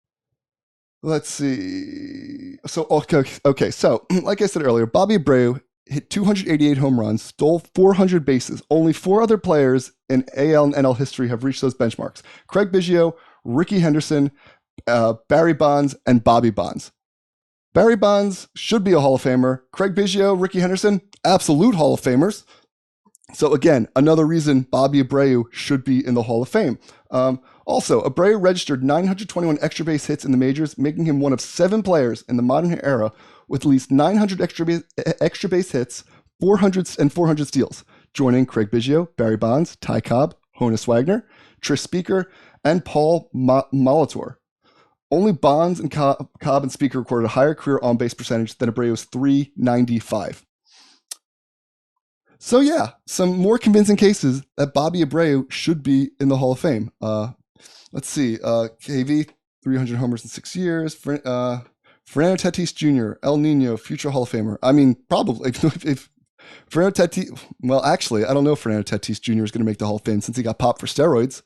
Let's see. So okay. So like I said earlier, Bobby Abreu hit 288 home runs, stole 400 bases. Only 4 other players in AL and NL history have reached those benchmarks: Craig Biggio, Ricky Henderson, Barry Bonds, and Bobby Bonds. Barry Bonds should be a Hall of Famer. Craig Biggio, Ricky Henderson, absolute Hall of Famers. So again, another reason Bobby Abreu should be in the Hall of Fame. Also, Abreu registered 921 extra base hits in the majors, making him one of 7 players in the modern era with at least 900 extra base hits, 400 steals, joining Craig Biggio, Barry Bonds, Ty Cobb, Honus Wagner, Tris Speaker, and Paul Molitor. Only Bonds and Cobb and Speaker recorded a higher career on-base percentage than Abreu's 395. So yeah, some more convincing cases that Bobby Abreu should be in the Hall of Fame. Let's see, KV, 300 homers in 6 years. Fernando Tatis Jr., El Nino, future Hall of Famer. I mean, probably. If Fernando Tatis, well, actually, I don't know if Fernando Tatis Jr. is going to make the Hall of Fame since he got popped for steroids.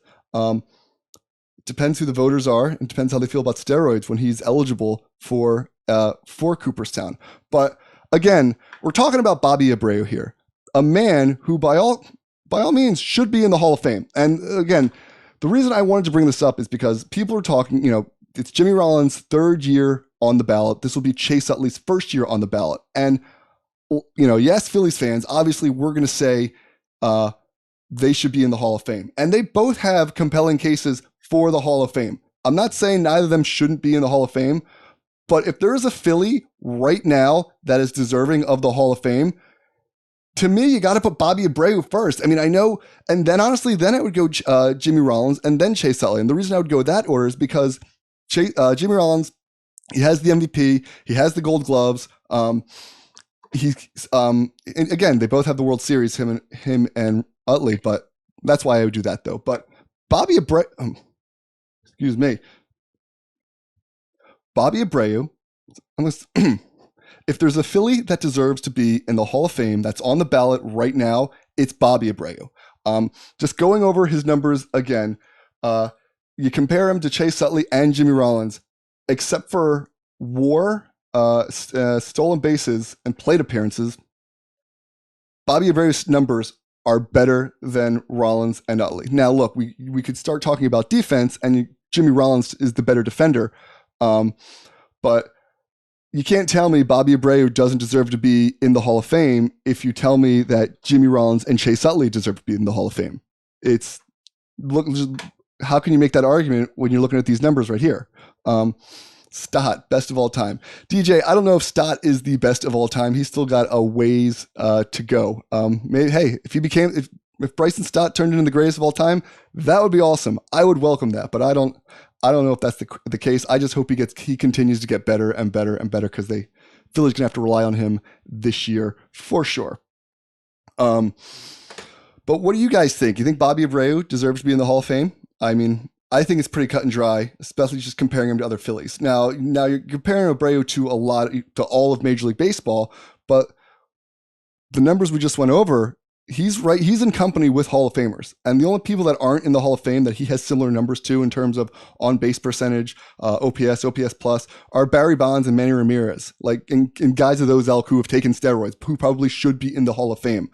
Depends who the voters are, and depends how they feel about steroids when he's eligible for Cooperstown. But again, we're talking about Bobby Abreu here, a man who by all means should be in the Hall of Fame. And again, the reason I wanted to bring this up is because people are talking, it's Jimmy Rollins' 3rd year on the ballot. This will be Chase Utley's 1st year on the ballot. And, yes, Phillies fans, obviously we're going to say they should be in the Hall of Fame. And they both have compelling cases for the Hall of Fame. I'm not saying neither of them shouldn't be in the Hall of Fame, but if there is a Philly right now that is deserving of the Hall of Fame, to me, you got to put Bobby Abreu first. I mean, I know, and then honestly, then it would go Jimmy Rollins and then Chase Utley. And the reason I would go that order is because Jimmy Rollins, he has the MVP, he has the Gold Gloves. Again, they both have the World Series, him and Utley, but that's why I would do that though. But Bobby Abreu, Bobby Abreu, if there's a Philly that deserves to be in the Hall of Fame that's on the ballot right now, it's Bobby Abreu. Just going over his numbers again, you compare him to Chase Utley and Jimmy Rollins, except for WAR, stolen bases, and plate appearances, Bobby Abreu's numbers are better than Rollins and Utley. Now, look, we could start talking about defense, and Jimmy Rollins is the better defender, but you can't tell me Bobby Abreu doesn't deserve to be in the Hall of Fame if you tell me that Jimmy Rollins and Chase Utley deserve to be in the Hall of Fame. How can you make that argument when you're looking at these numbers right here? Stott, best of all time. DJ, I don't know if Stott is the best of all time. He's still got a ways to go. Maybe, hey, if Bryson Stott turned into the greatest of all time, that would be awesome. I would welcome that, but I don't know if that's the case. I just hope he continues to get better and better and better, because Philly's gonna have to rely on him this year for sure. But what do you guys think? You think Bobby Abreu deserves to be in the Hall of Fame? I mean, I think it's pretty cut and dry, especially just comparing him to other Phillies. Now you're comparing Abreu to all of Major League Baseball, but the numbers we just went over, he's right. He's in company with Hall of Famers, and the only people that aren't in the Hall of Fame that he has similar numbers to in terms of on base percentage, OPS plus, are Barry Bonds and Manny Ramirez, like in guys of those ilk who have taken steroids, who probably should be in the Hall of Fame.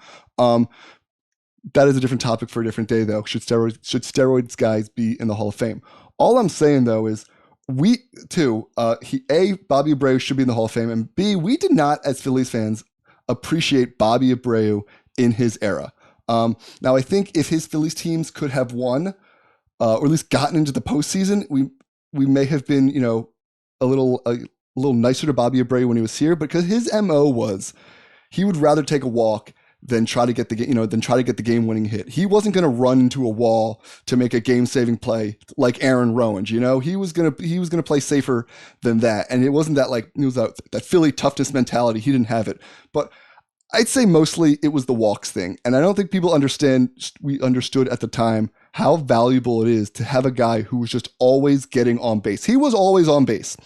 That is a different topic for a different day, though. Should steroids guys be in the Hall of Fame? All I'm saying, though, is Bobby Abreu should be in the Hall of Fame, and B, we did not, as Phillies fans, appreciate Bobby Abreu in his era. Now, I think if his Phillies teams could have won, or at least gotten into the postseason, we may have been, a little nicer to Bobby Abreu when he was here, because his MO was he would rather take a walk than try to get the game-winning hit. He wasn't going to run into a wall to make a game-saving play like Aaron Rowand. He was going to play safer than that. And it wasn't that it was that Philly toughness mentality. He didn't have it. But I'd say mostly it was the walks thing. And I don't think people understood at the time how valuable it is to have a guy who was just always getting on base. He was always on base.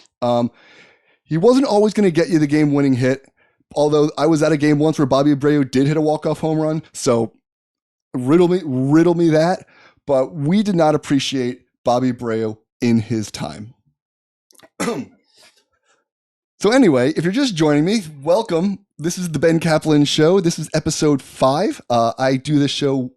He wasn't always going to get you the game-winning hit. Although I was at a game once where Bobby Abreu did hit a walk-off home run, so riddle me that. But we did not appreciate Bobby Abreu in his time. So anyway, if you're just joining me, welcome. This is the Ben Caplan Show. This is episode 5. I do this show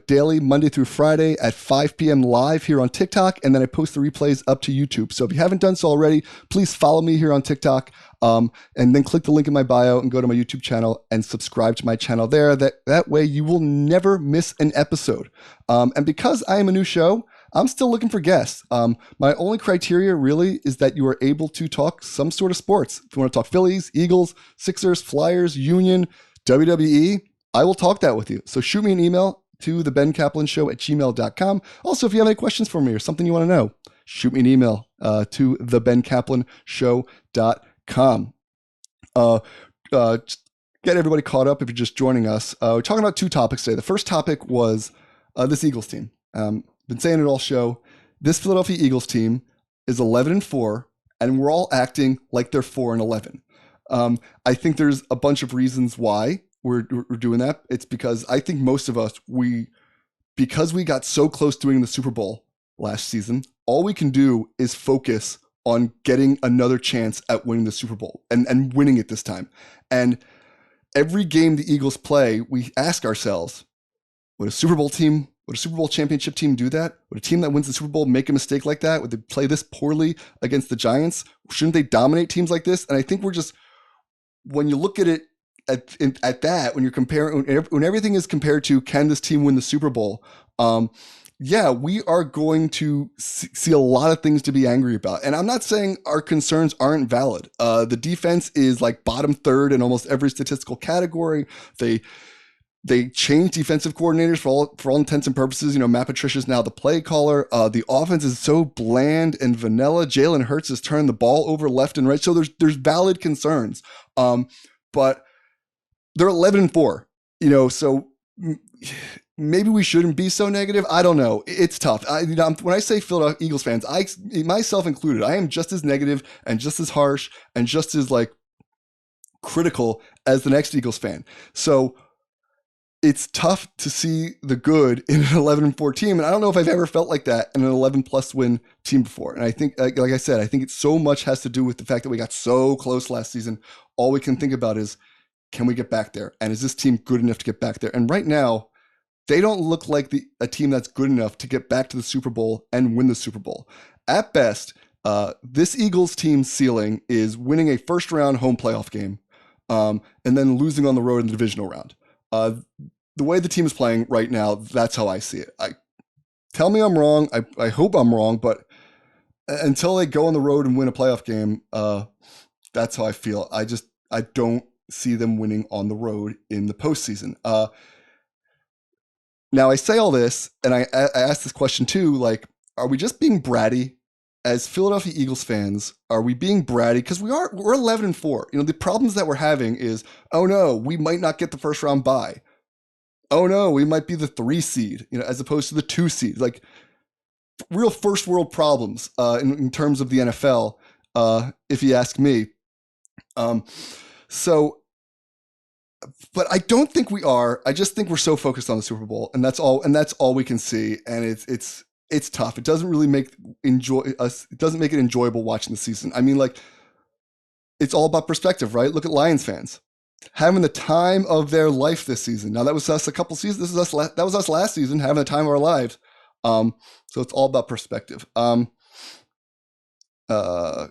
daily, Monday through Friday at 5 p.m. live here on TikTok, and then I post the replays up to YouTube. So if you haven't done so already, please follow me here on TikTok, and then click the link in my bio and go to my YouTube channel and subscribe to my channel there. That way you will never miss an episode. And because I am a new show, I'm still looking for guests. My only criteria really is that you are able to talk some sort of sports. If you want to talk Phillies, Eagles, Sixers, Flyers, Union, WWE, I will talk that with you. So shoot me an email to thebencaplan@gmail.com. Also, if you have any questions for me or something you want to know, shoot me an email to thebencaplan.show.com. Get everybody caught up if you're just joining us. We're talking about 2 topics today. The first topic was this Eagles team. Been saying it all show. This Philadelphia Eagles team is 11-4, and we're all acting like they're 4-11. I think there's a bunch of reasons why we're doing that. It's because I think most of us, because we got so close to winning the Super Bowl last season, all we can do is focus on getting another chance at winning the Super Bowl and winning it this time. And every game the Eagles play, we ask ourselves, would a Super Bowl championship team do that? Would a team that wins the Super Bowl make a mistake like that? Would they play this poorly against the Giants? Shouldn't they dominate teams like this? And I think when you look at it at that, when you're comparing, when everything is compared to, can this team win the Super Bowl? We are going to see a lot of things to be angry about. And I'm not saying our concerns aren't valid. The defense is like bottom third in almost every statistical category. They changed defensive coordinators for all intents and purposes. Matt Patricia's now the play caller. The offense is so bland and vanilla. Jalen Hurts has turned the ball over left and right. So there's valid concerns. But they're 11-4, so maybe we shouldn't be so negative. I don't know. It's tough. When I say Philadelphia Eagles fans, myself included, I am just as negative and just as harsh and just as critical as the next Eagles fan. So it's tough to see the good in an 11-4 team. And I don't know if I've ever felt like that in an 11+ win team before. And I think, like I said, I think it so much has to do with the fact that we got so close last season. All we can think about is, can we get back there? And is this team good enough to get back there? And right now, they don't look like a team that's good enough to get back to the Super Bowl and win the Super Bowl. At best, this Eagles team's ceiling is winning a first round home playoff game, and then losing on the road in the divisional round. The way the team is playing right now, that's how I see it. Tell me I'm wrong. I hope I'm wrong, but until they go on the road and win a playoff game, that's how I feel. I don't see them winning on the road in the postseason. Now I say all this, and I ask this question too, like, are we just being bratty as Philadelphia Eagles fans? Are we being bratty? Because we're 11-4. The problems that we're having is, oh no, we might not get the first round bye. Oh no, we might be the 3 seed, as opposed to the 2 seed. Like, real first world problems in terms of the NFL, if you ask me. But I don't think we are. I just think we're so focused on the Super Bowl, and that's all we can see. And it's tough. It doesn't really make It doesn't make it enjoyable watching the season. I mean, like, it's all about perspective, right? Look at Lions fans having the time of their life this season. Now that was us a couple seasons. That was us last season, having the time of our lives. So it's all about perspective. Hold on.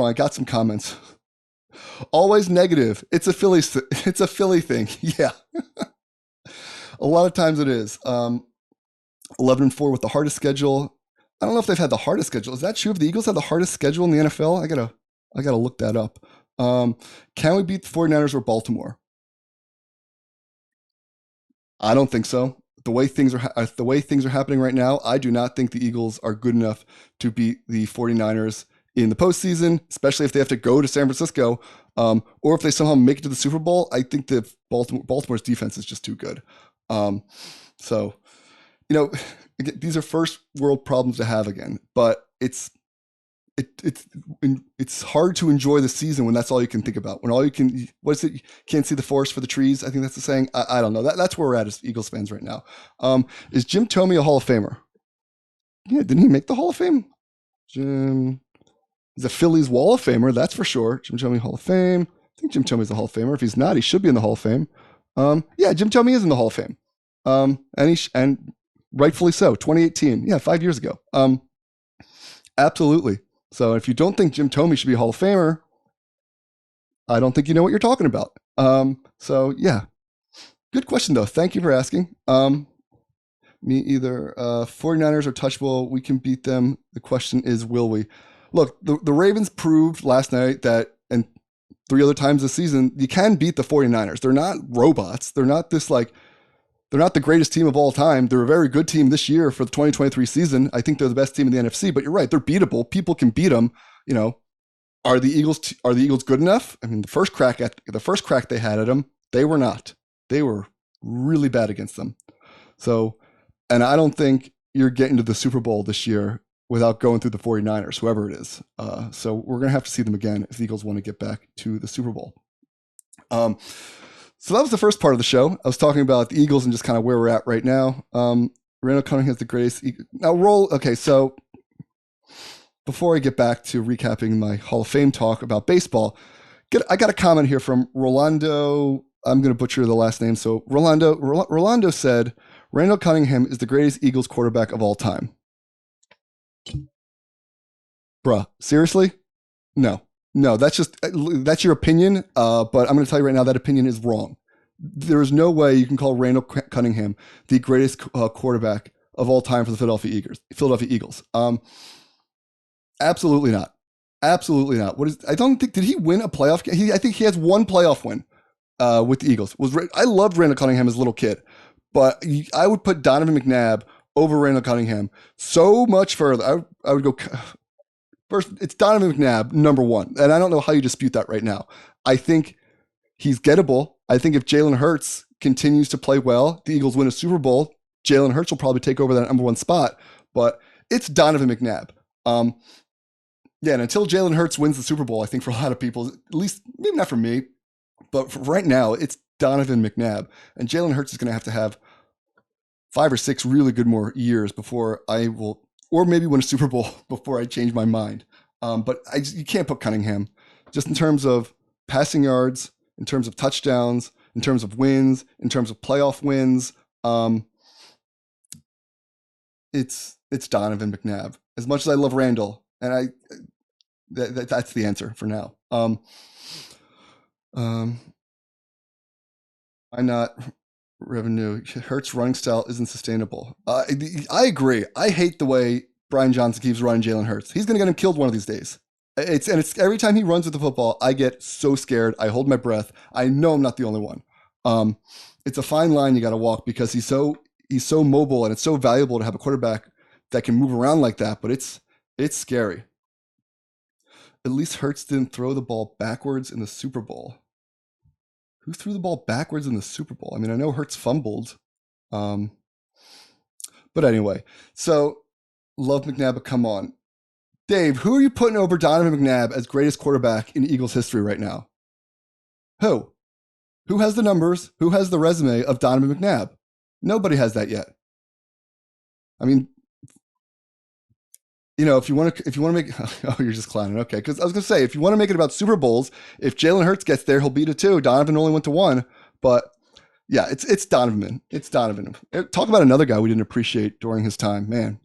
I got some comments. Always negative. It's a Philly thing. Yeah. A lot of times it is. 11-4 with the hardest schedule. I don't know if they've had the hardest schedule. Is that true? If the Eagles have the hardest schedule in the NFL? I gotta look that up. Can we beat the 49ers or Baltimore? I don't think so. The way things are happening right now, I do not think the Eagles are good enough to beat the 49ers in the postseason, especially if they have to go to San Francisco, or if they somehow make it to the Super Bowl. I think that Baltimore's defense is just too good. So, these are first world problems to have again, but it's hard to enjoy the season when that's all you can think about. When all you can, what is it? You can't see the forest for the trees. I think that's the saying. I don't know. That's where we're at as Eagles fans right now. Is Jim Thome a Hall of Famer? Yeah, didn't he make the Hall of Fame? Jim, he's a Phillies Wall of Famer, that's for sure. Jim Thome Hall of Fame. I think Jim Thome is a Hall of Famer. If he's not, he should be in the Hall of Fame. Yeah, Jim Thome is in the Hall of Fame. And rightfully so. 2018. Yeah, 5 years ago. Absolutely. So if you don't think Jim Thome should be a Hall of Famer, I don't think you know what you're talking about. So yeah, good question though. Thank you for asking. Me either. 49ers are touchable. We can beat them. The question is, will we? Look, the Ravens proved last night that, and 3 other times this season, you can beat the 49ers. They're not robots. They're not they're not the greatest team of all time. They're a very good team this year for the 2023 season. I think they're the best team in the NFC, but you're right. They're beatable. People can beat them. Are the Eagles good enough? I mean, the first crack they had at them, they were not. They were really bad against them. So, and I don't think you're getting to the Super Bowl this year without going through the 49ers, whoever it is. So we're going to have to see them again if the Eagles want to get back to the Super Bowl. So that was the first part of the show. I was talking about the Eagles and just kind of where we're at right now. Randall Cunningham has the greatest. Now roll. Okay, so before I get back to recapping my Hall of Fame talk about baseball, I got a comment here from Rolando. I'm going to butcher the last name. So Rolando said, Randall Cunningham is the greatest Eagles quarterback of all time. Bruh, seriously? No, that's your opinion. But I'm going to tell you right now, that opinion is wrong. There is no way you can call Randall Cunningham the greatest quarterback of all time for the Philadelphia Eagles. Absolutely not. Absolutely not. I don't think, did he win a playoff game? I think he has one playoff win with the Eagles. I loved Randall Cunningham as a little kid, but I would put Donovan McNabb over Randall Cunningham so much further. I would go first. It's Donovan McNabb, number one. And I don't know how you dispute that right now. I think he's gettable. I think if Jalen Hurts continues to play well, the Eagles win a Super Bowl, Jalen Hurts will probably take over that number one spot, but it's Donovan McNabb. Yeah, and until Jalen Hurts wins the Super Bowl, I think for a lot of people, at least maybe not for me, but for right now, it's Donovan McNabb. And Jalen Hurts is going to have 5 or 6 really good more years before I will, or maybe win a Super Bowl before I change my mind. But you can't put Cunningham just in terms of passing yards, in terms of touchdowns, in terms of wins, in terms of playoff wins. it's Donovan McNabb. As much as I love Randall, and that's the answer for now. Why not revenue? Hurts running style isn't sustainable. I agree. I hate the way Brian Johnson keeps running Jalen Hurts. He's going to get him killed one of these days. It's every time he runs with the football, I get so scared. I hold my breath. I know I'm not the only one. It's a fine line you got to walk because he's so mobile, and it's so valuable to have a quarterback that can move around like that. But it's scary. At least Hurts didn't throw the ball backwards in the Super Bowl. Who threw the ball backwards in the Super Bowl? I mean, I know Hurts fumbled. But anyway, so love McNabb, but come on. Dave, who are you putting over Donovan McNabb as greatest quarterback in Eagles history right now? Who? Who has the numbers? Who has the resume of Donovan McNabb? Nobody has that yet. I mean, if you want to make, oh, you're just clowning. Okay. Because I was going to say, if you want to make it about Super Bowls, if Jalen Hurts gets there, he'll beat it too. Donovan only went to one. But yeah, it's Donovan. It's Donovan. Talk about another guy we didn't appreciate during his time. Man,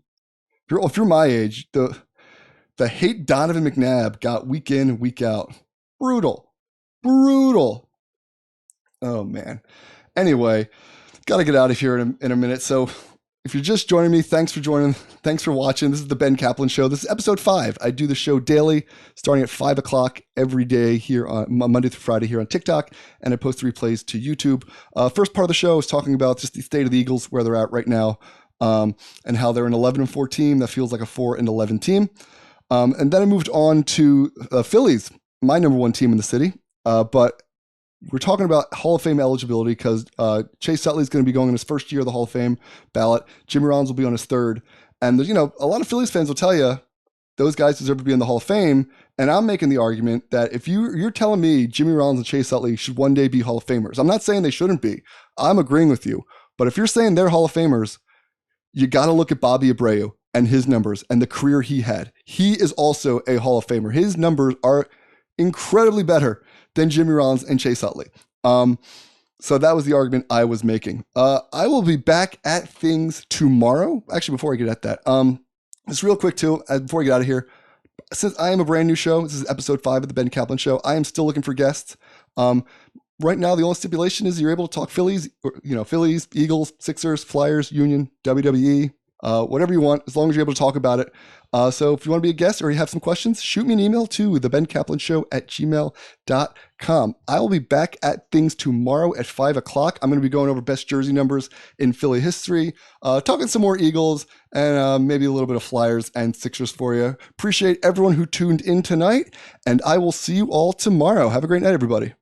if you're my age, the hate Donovan McNabb got week in and week out. Brutal. Oh, man. Anyway, got to get out of here in a minute. So if you're just joining me, thanks for joining. Thanks for watching. This is the Ben Caplan Show. This is episode 5. I do the show daily, starting at 5 o'clock every day here on Monday through Friday here on TikTok, and I post the replays to YouTube. First part of the show is talking about just the state of the Eagles, where they're at right now, and how they're an 11-4 team that feels like a 4-11 team. And then I moved on to Phillies, my number one team in the city. But we're talking about Hall of Fame eligibility because Chase Utley is going to be going in his first year of the Hall of Fame ballot. Jimmy Rollins will be on his third. And there's, a lot of Phillies fans will tell you those guys deserve to be in the Hall of Fame. And I'm making the argument that if you're telling me Jimmy Rollins and Chase Utley should one day be Hall of Famers, I'm not saying they shouldn't be. I'm agreeing with you. But if you're saying they're Hall of Famers, you got to look at Bobby Abreu and his numbers and the career he had. He is also a Hall of Famer. His numbers are incredibly better than Jimmy Rollins and Chase Utley. So that was the argument I was making. I will be back at things tomorrow. Actually, before I get at that, just real quick too, before I get out of here, since I am a brand new show, this is episode 5 of the Ben Caplan Show, I am still looking for guests. Right now, the only stipulation is you're able to talk Phillies, Phillies, Eagles, Sixers, Flyers, Union, WWE, whatever you want, as long as you're able to talk about it. So if you want to be a guest or you have some questions, shoot me an email to thebencaplan@gmail.com. I will be back at things tomorrow at 5 o'clock. I'm going to be going over best jersey numbers in Philly history, talking some more Eagles, and maybe a little bit of Flyers and Sixers for you. Appreciate everyone who tuned in tonight, and I will see you all tomorrow. Have a great night, everybody.